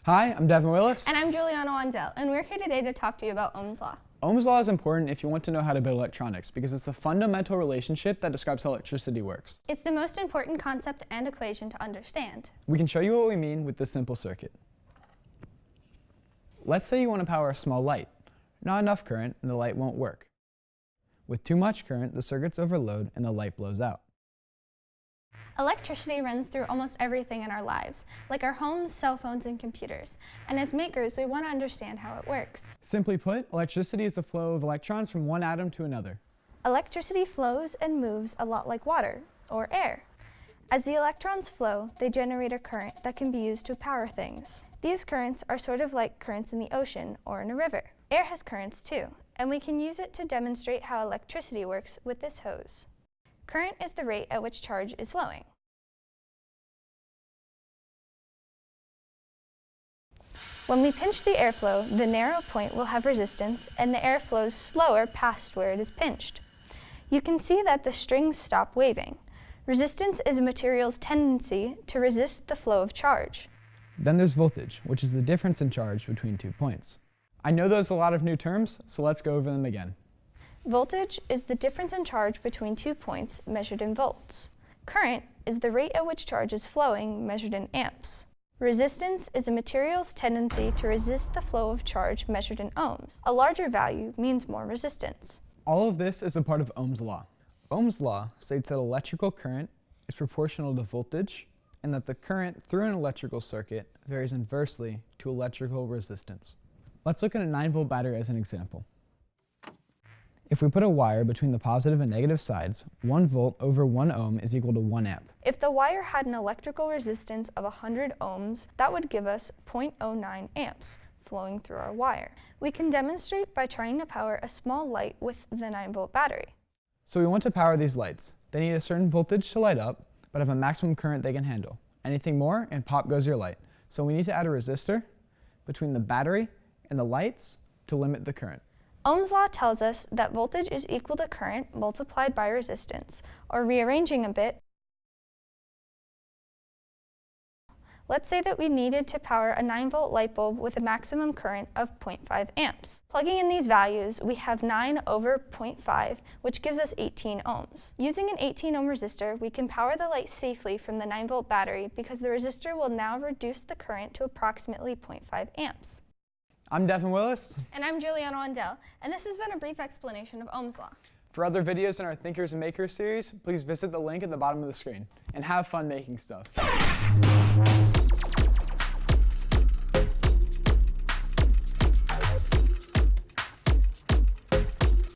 Hi, I'm Devin Willis. And I'm Juliana Wandell, and we're here today to talk to you about Ohm's Law. Ohm's Law is important if you want to know how to build electronics because it's the fundamental relationship that describes how electricity works. It's the most important concept and equation to understand. We can show you what we mean with this simple circuit. Let's say you want to power a small light. Not enough current and the light won't work. With too much current, the circuit's overload and the light blows out. Electricity runs through almost everything in our lives, like our homes, cell phones, and computers. And as makers, we want to understand how it works. Simply put, electricity is the flow of electrons from one atom to another. Electricity flows and moves a lot like water, or air. As the electrons flow, they generate a current that can be used to power things. These currents are sort of like currents in the ocean or in a river. Air has currents too, and we can use it to demonstrate how electricity works with this hose. Current is the rate at which charge is flowing. When we pinch the airflow, the narrow point will have resistance and the air flows slower past where it is pinched. You can see that the strings stop waving. Resistance is a material's tendency to resist the flow of charge. Then there's voltage, which is the difference in charge between 2 points. I know there's a lot of new terms, so let's go over them again. Voltage is the difference in charge between 2 points measured in volts. Current is the rate at which charge is flowing measured in amps. Resistance is a material's tendency to resist the flow of charge measured in ohms. A larger value means more resistance. All of this is a part of Ohm's Law. Ohm's Law states that electrical current is proportional to voltage and that the current through an electrical circuit varies inversely to electrical resistance. Let's look at a 9-volt battery as an example. If we put a wire between the positive and negative sides, 1 volt over 1 ohm is equal to 1 amp. If the wire had an electrical resistance of 100 ohms, that would give us 0.09 amps flowing through our wire. We can demonstrate by trying to power a small light with the 9-volt battery. So we want to power these lights. They need a certain voltage to light up, but have a maximum current they can handle. Anything more and pop goes your light. So we need to add a resistor between the battery and the lights to limit the current. Ohm's Law tells us that voltage is equal to current multiplied by resistance, or rearranging a bit, let's say that we needed to power a 9-volt light bulb with a maximum current of 0.5 amps. Plugging in these values, we have 9 over 0.5, which gives us 18 ohms. Using an 18 ohm resistor, we can power the light safely from the 9-volt battery because the resistor will now reduce the current to approximately 0.5 amps. I'm Devin Willis. And I'm Juliana Wandell, and this has been a brief explanation of Ohm's Law. For other videos in our Thinkers and Makers series, please visit the link at the bottom of the screen and have fun making stuff.